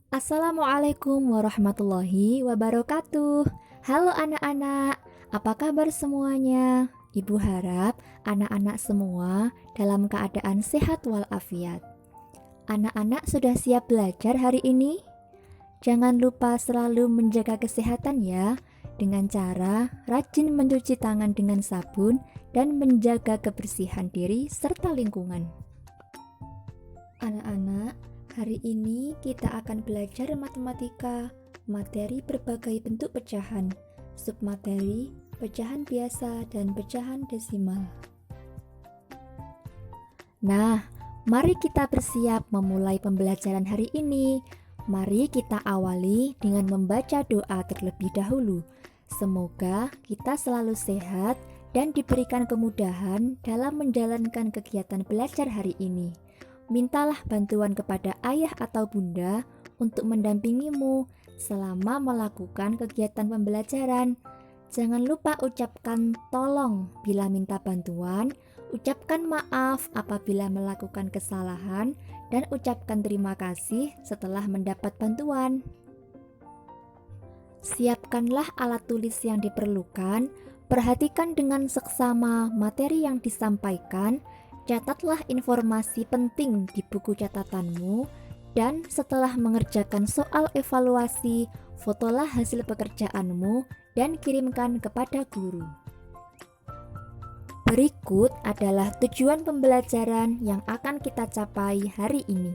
Assalamualaikum warahmatullahi wabarakatuh. Halo anak-anak, apa kabar semuanya? Ibu harap anak-anak semua dalam keadaan sehat walafiat. Anak-anak sudah siap belajar hari ini? Jangan lupa selalu menjaga kesehatan ya, dengan cara rajin mencuci tangan dengan sabun dan menjaga kebersihan diri serta lingkungan. Anak-anak, hari ini kita akan belajar matematika, materi berbagai bentuk pecahan, submateri, pecahan biasa, dan pecahan desimal. Nah, mari kita bersiap memulai pembelajaran hari ini. Mari kita awali dengan membaca doa terlebih dahulu. Semoga kita selalu sehat dan diberikan kemudahan dalam menjalankan kegiatan belajar hari ini. Mintalah bantuan kepada ayah atau bunda untuk mendampingimu selama melakukan kegiatan pembelajaran. Jangan lupa ucapkan tolong bila minta bantuan, ucapkan maaf apabila melakukan kesalahan, dan ucapkan terima kasih setelah mendapat bantuan. Siapkanlah alat tulis yang diperlukan, perhatikan dengan seksama materi yang disampaikan, catatlah informasi penting di buku catatanmu, dan setelah mengerjakan soal evaluasi, fotolah hasil pekerjaanmu dan kirimkan kepada guru. Berikut adalah tujuan pembelajaran yang akan kita capai hari ini.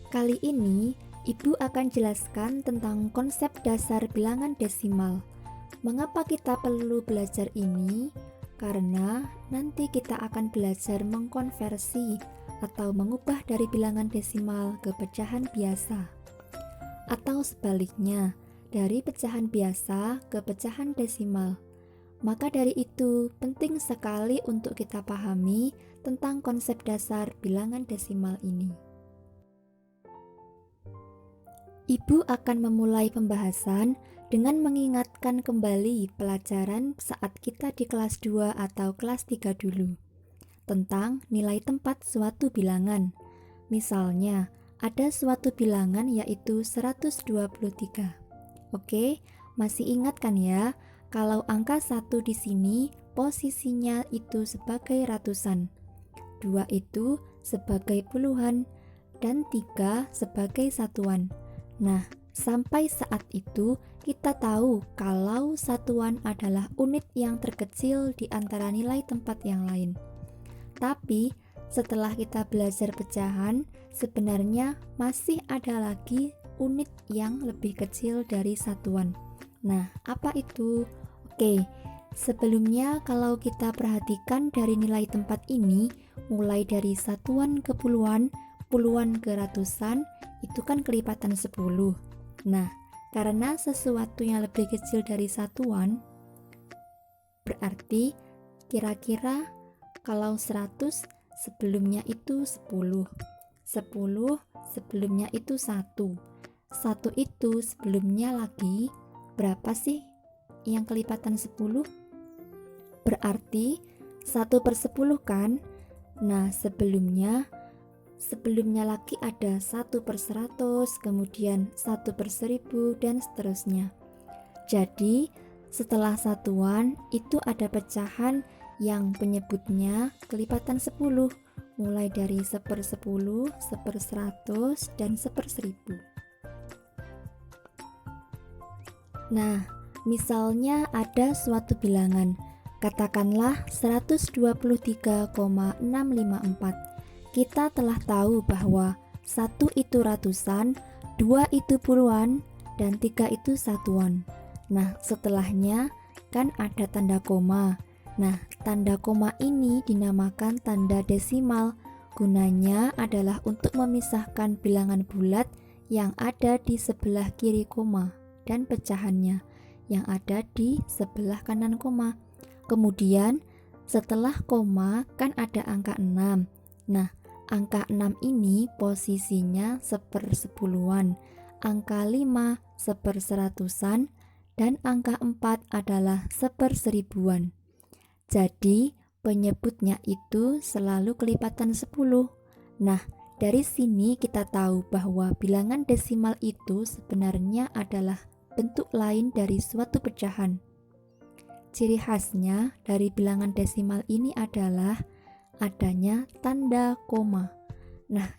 Kali ini, Ibu akan jelaskan tentang konsep dasar bilangan desimal. Mengapa kita perlu belajar ini? Karena nanti kita akan belajar mengkonversi atau mengubah dari bilangan desimal ke pecahan biasa. Atau sebaliknya, dari pecahan biasa ke pecahan desimal. Maka dari itu, penting sekali untuk kita pahami tentang konsep dasar bilangan desimal ini. Ibu akan memulai pembahasan dengan mengingatkan kembali pelajaran saat kita di kelas 2 atau kelas 3 dulu, tentang nilai tempat suatu bilangan. Misalnya, ada suatu bilangan yaitu 123. Oke, masih ingat kan ya, kalau angka 1 di sini posisinya itu sebagai ratusan, 2 itu sebagai puluhan, dan 3 sebagai satuan. Nah, sampai saat itu kita tahu kalau satuan adalah unit yang terkecil di antara nilai tempat yang lain. Tapi setelah kita belajar pecahan, sebenarnya masih ada lagi unit yang lebih kecil dari satuan. Nah, apa itu? Oke, sebelumnya kalau kita perhatikan dari nilai tempat ini, mulai dari satuan ke puluhan, puluhan ke ratusan, itu kan kelipatan 10. Nah, karena sesuatu yang lebih kecil dari satuan, berarti kira-kira kalau 100 sebelumnya itu 10, 10 sebelumnya itu 1, 1 itu sebelumnya lagi berapa sih yang kelipatan 10? Berarti 1/10 kan? Nah, sebelumnya lagi ada 1/100, kemudian 1/1000, dan seterusnya. Jadi, setelah satuan itu ada pecahan yang penyebutnya kelipatan 10, mulai dari 1/10, 1/100, dan 1/1000. Nah, misalnya ada suatu bilangan, katakanlah 123,654. Kita telah tahu bahwa 1 itu ratusan, 2 itu puluhan, dan 3 itu satuan. Nah, setelahnya kan ada tanda koma. Nah, tanda koma ini dinamakan tanda desimal. Gunanya adalah untuk memisahkan bilangan bulat yang ada di sebelah kiri koma dan pecahannya yang ada di sebelah kanan koma. Kemudian, setelah koma kan ada angka 6. Nah, angka 6 ini posisinya 1/10-an, angka 5 1/100-an, dan angka 4 adalah 1/1000-an. Jadi penyebutnya itu selalu kelipatan 10. Nah, Dari sini kita tahu bahwa bilangan desimal itu sebenarnya adalah bentuk lain dari suatu pecahan. Ciri khasnya dari bilangan desimal ini adalah adanya tanda koma. Nah,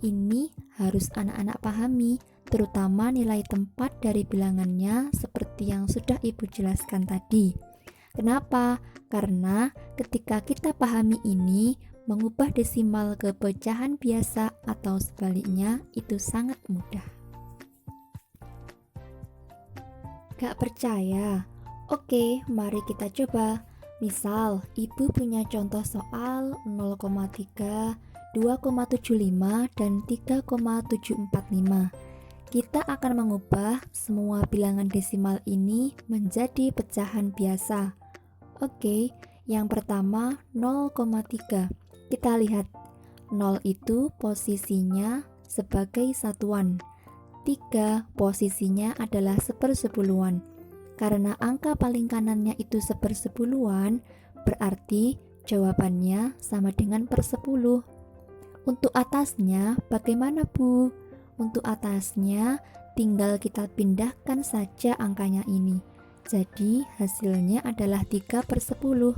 ini harus anak-anak pahami, terutama nilai tempat dari bilangannya seperti yang sudah Ibu jelaskan tadi. Kenapa? Karena ketika kita pahami ini, mengubah desimal ke pecahan biasa atau sebaliknya itu sangat mudah. Gak percaya? Oke, mari kita coba. Misal, Ibu punya contoh soal 0,3, 2,75, dan 3,745. Kita akan mengubah semua bilangan desimal ini menjadi pecahan biasa. Oke, yang pertama 0,3. Kita lihat, 0 itu posisinya sebagai satuan. 3 posisinya adalah sepersepuluhan. Karena angka paling kanannya itu sepersepuluhan, berarti jawabannya sama dengan per 10. Untuk atasnya bagaimana, Bu? Untuk atasnya tinggal kita pindahkan saja angkanya ini. Jadi hasilnya adalah 3 per 10.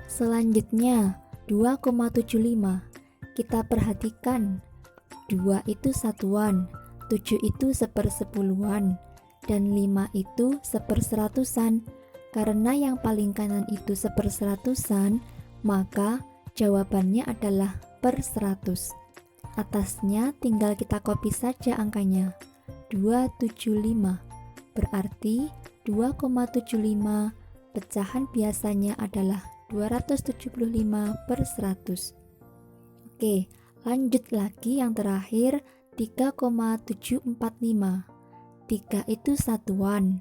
Selanjutnya 2,75. Kita perhatikan, 2 itu satuan, 7 itu sepersepuluhan, dan 5 itu seperseratusan. Karena yang paling kanan itu seperseratusan, maka jawabannya adalah per 100. Atasnya tinggal kita copy saja angkanya, 275. Berarti 2,75 pecahan biasanya adalah 275 per 100. Oke, lanjut lagi yang terakhir 3,745. 3 itu satuan,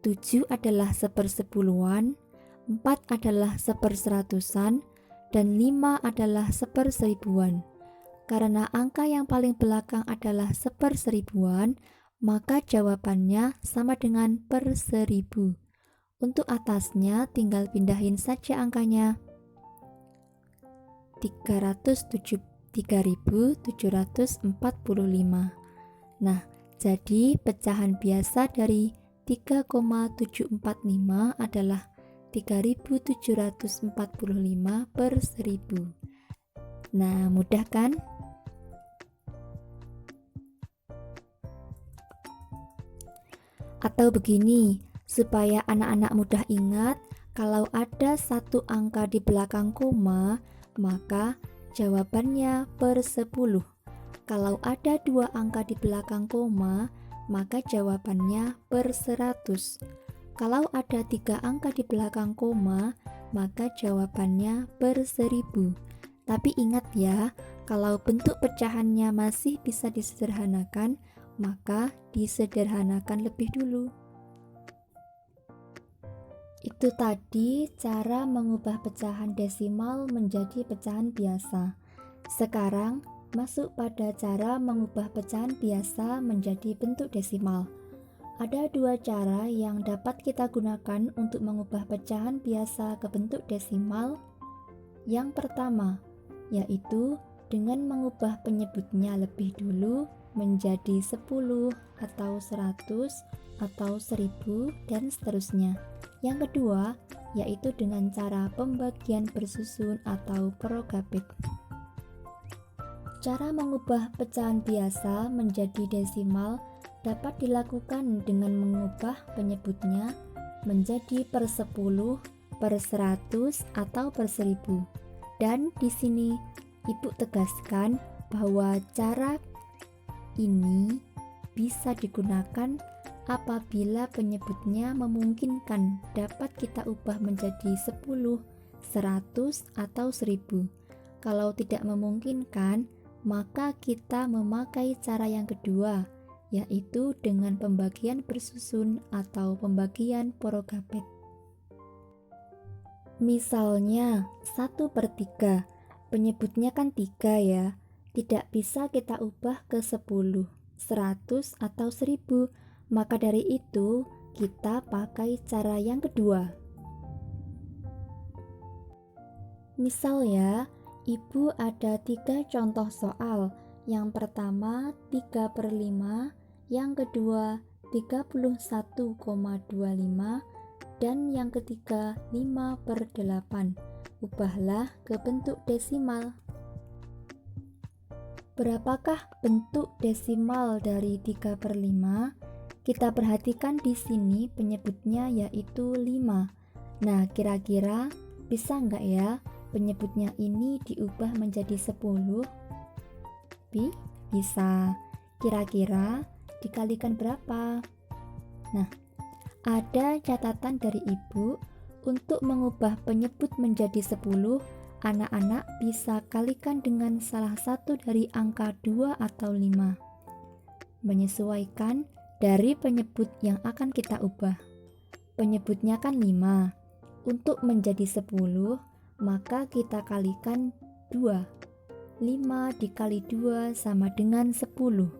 7 adalah sepersepuluhan, 4 adalah seperseratusan, dan 5 adalah seperseribuan. Karena angka yang paling belakang adalah seperseribuan, maka jawabannya sama dengan per 1000. Untuk atasnya tinggal pindahin saja angkanya, 3.745. Nah, jadi pecahan biasa dari 3,745 adalah 3.745 per 1000. Nah, mudah kan? Atau begini, supaya anak-anak mudah ingat, kalau ada satu angka di belakang koma, maka jawabannya per 10. Kalau ada 2 angka di belakang koma, maka jawabannya per 100. Kalau ada 3 angka di belakang koma, maka jawabannya per 1000. Tapi ingat ya, kalau bentuk pecahannya masih bisa disederhanakan, maka disederhanakan lebih dulu. Itu tadi cara mengubah pecahan desimal menjadi pecahan biasa. Sekarang masuk pada cara mengubah pecahan biasa menjadi bentuk desimal. Ada 2 cara yang dapat kita gunakan untuk mengubah pecahan biasa ke bentuk desimal. Yang pertama, yaitu dengan mengubah penyebutnya lebih dulu menjadi 10 atau 100 atau 1000 dan seterusnya. Yang kedua, yaitu dengan cara pembagian bersusun atau progapit. Cara mengubah pecahan biasa menjadi desimal dapat dilakukan dengan mengubah penyebutnya menjadi per 10, per 100 atau per 1000. Dan di sini Ibu tegaskan bahwa cara ini bisa digunakan apabila penyebutnya memungkinkan dapat kita ubah menjadi 10, 100 atau 1000. Kalau tidak memungkinkan, maka kita memakai cara yang kedua, yaitu dengan pembagian bersusun atau pembagian progapit. Misalnya 1/3, penyebutnya kan 3 ya, tidak bisa kita ubah ke 10, 100 atau 1000. Maka dari itu kita pakai cara yang kedua. Misal ya, Ibu ada 3 contoh soal. Yang pertama 3/5, yang kedua 31,25, dan yang ketiga 5/8. Ubahlah ke bentuk desimal. Berapakah bentuk desimal dari 3/5? Kita perhatikan di sini penyebutnya yaitu 5. Nah, kira-kira bisa nggak ya penyebutnya ini diubah menjadi 10? Bisa. Kira-kira dikalikan berapa? Nah, ada catatan dari ibu. Untuk mengubah penyebut menjadi 10, anak-anak bisa kalikan dengan salah satu dari angka 2 atau 5. Menyesuaikan dari penyebut yang akan kita ubah. Penyebutnya kan 5. Untuk menjadi 10, maka kita kalikan 2. 5 dikali 2 sama dengan 10.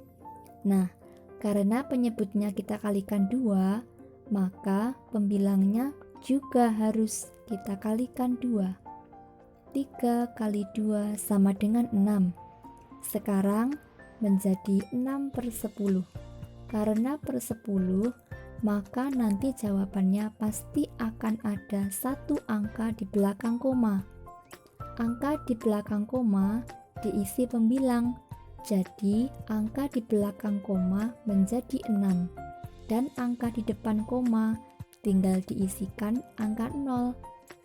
Nah, karena penyebutnya kita kalikan 2, maka pembilangnya juga harus kita kalikan 2. 3 kali 2 sama dengan 6. Sekarang menjadi 6/10. Karena per 10, maka nanti jawabannya pasti akan ada satu angka di belakang koma. Angka di belakang koma diisi pembilang. Jadi angka di belakang koma menjadi 6. Dan angka di depan koma tinggal diisikan angka 0.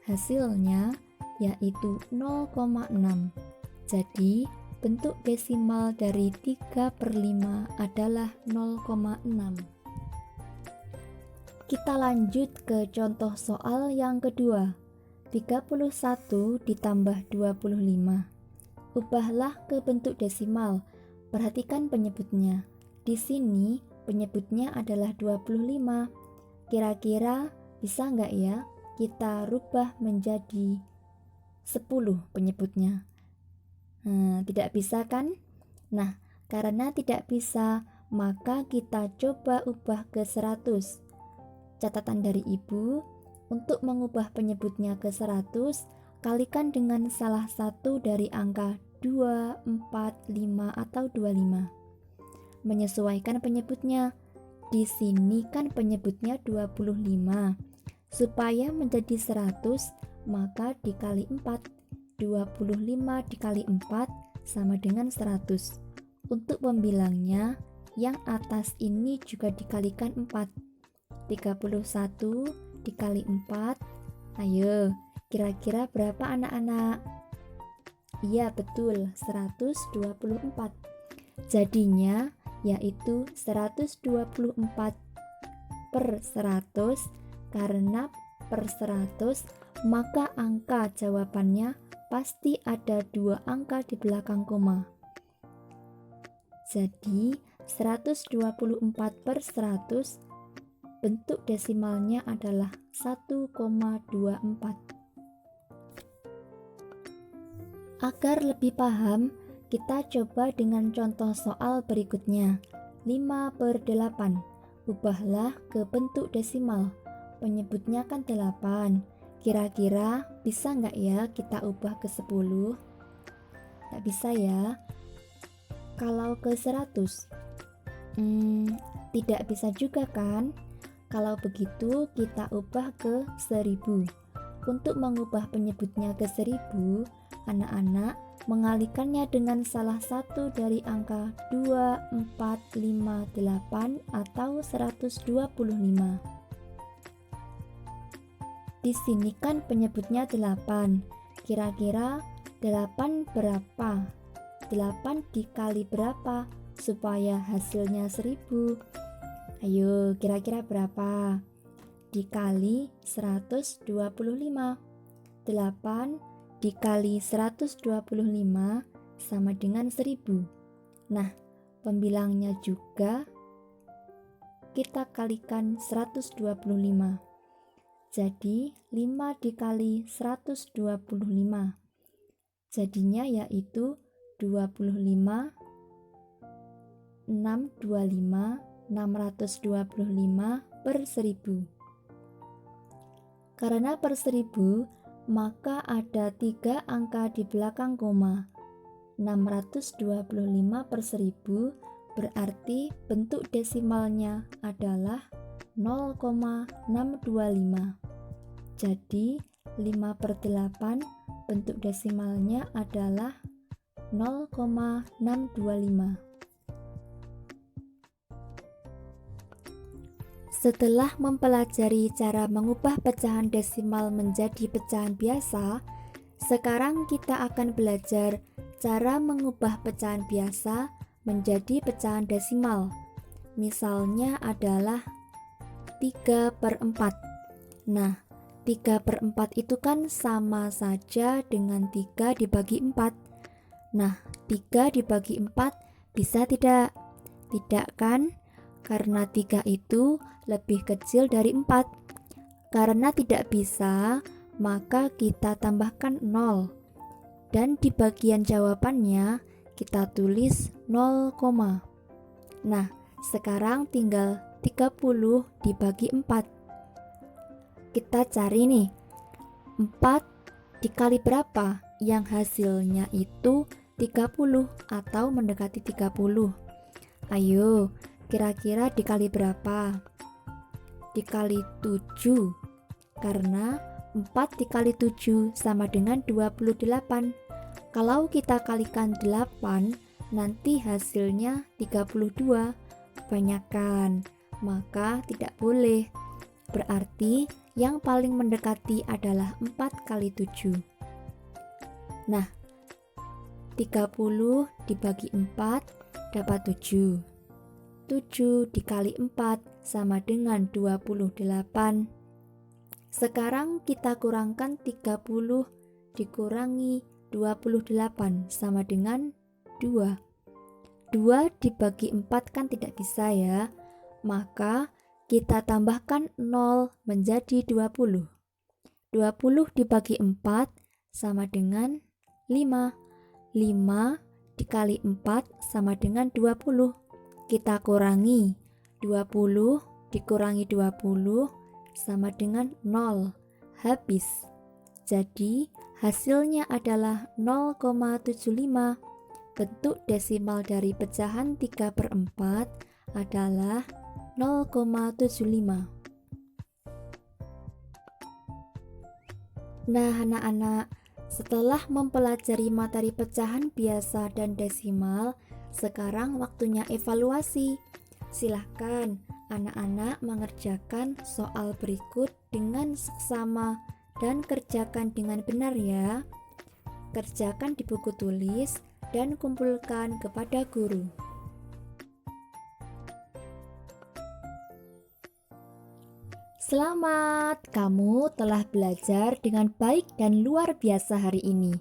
Hasilnya yaitu 0,6. Jadi bentuk desimal dari 3/5 adalah 0,6. Kita lanjut ke contoh soal yang kedua. 31 ditambah 25. Ubahlah ke bentuk desimal. Perhatikan penyebutnya. Di sini penyebutnya adalah 25. Kira-kira bisa nggak ya kita rubah menjadi 10 penyebutnya? Tidak bisa kan? Nah, karena tidak bisa, maka kita coba ubah ke 100. Catatan dari ibu, untuk mengubah penyebutnya ke 100, kalikan dengan salah satu dari angka 2, 4, 5, atau 25. Menyesuaikan penyebutnya. Di sini kan penyebutnya 25. Supaya menjadi 100, maka dikali 4. 25 dikali 4 sama dengan 100. Untuk pembilangnya, yang atas ini juga dikalikan 4. 31 dikali 4. Ayo, kira-kira berapa anak-anak? Iya, betul, 124. Jadinya yaitu 124/100. Karena per 100, maka angka jawabannya pasti ada 2 angka di belakang koma. Jadi 124/100 bentuk desimalnya adalah 1,24. Agar lebih paham, kita coba dengan contoh soal berikutnya. 5/8. Ubahlah ke bentuk desimal. Penyebutnya kan 8. Kira-kira bisa nggak ya kita ubah ke 10? Nggak bisa ya. Kalau ke 100? Tidak bisa juga kan? Kalau begitu kita ubah ke 1000. Untuk mengubah penyebutnya ke 1000, anak-anak mengalihkannya dengan salah satu dari angka 2, 4, 5, 8 atau 125. Di sini kan penyebutnya 8. Kira-kira 8 berapa? 8 dikali berapa supaya hasilnya 1000? Ayo, kira-kira berapa? Dikali 125. 8 dikali 125 sama dengan 1000. Nah, pembilangnya juga kita kalikan 125. Jadi 5 dikali 125. Jadinya yaitu 25, 625, 625/1000. Karena per 1000, maka ada 3 angka di belakang koma. 625/1000 berarti bentuk desimalnya adalah 0,625. Jadi 5/8 bentuk desimalnya adalah 0,625. Setelah mempelajari cara mengubah pecahan desimal menjadi pecahan biasa, sekarang kita akan belajar cara mengubah pecahan biasa menjadi pecahan desimal. Misalnya adalah 3/4. Nah, 3/4 itu kan sama saja dengan 3 dibagi 4. Nah, 3 dibagi 4 bisa tidak? Tidak kan? Karena 3 itu lebih kecil dari 4. Karena tidak bisa, maka kita tambahkan 0. Dan di bagian jawabannya kita tulis 0, nah, sekarang tinggal 30 dibagi 4. Kita cari nih, 4 dikali berapa yang hasilnya itu 30 atau mendekati 30. Ayo, kira-kira dikali berapa? Dikali 7, karena 4 dikali 7 sama dengan 28. Kalau kita kalikan 8, nanti hasilnya 32. Banyakkan, maka tidak boleh. Berarti yang paling mendekati adalah 4 kali 7. Nah, 30 dibagi 4 dapat 7. 7 dikali 4 sama dengan 28. Sekarang kita kurangkan 30 dikurangi 28 sama dengan 2. 2 dibagi 4 kan tidak bisa ya. Maka kita tambahkan 0 menjadi 20. 20 dibagi 4 sama dengan 5. 5 dikali 4 sama dengan 20. Kita kurangi 20 dikurangi 20 sama dengan 0. Habis. Jadi hasilnya adalah 0,75. Bentuk desimal dari pecahan 3/4 adalah 0,75. Nah, anak-anak, setelah mempelajari materi pecahan biasa dan desimal, sekarang waktunya evaluasi. Silahkan anak-anak mengerjakan soal berikut dengan seksama dan kerjakan dengan benar ya. Kerjakan di buku tulis dan kumpulkan kepada guru. Selamat, kamu telah belajar dengan baik dan luar biasa hari ini.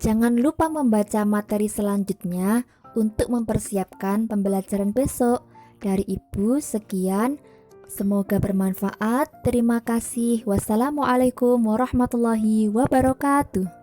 Jangan lupa membaca materi selanjutnya untuk mempersiapkan pembelajaran besok. Dari Ibu, sekian. Semoga bermanfaat. Terima kasih. Wassalamualaikum warahmatullahi wabarakatuh.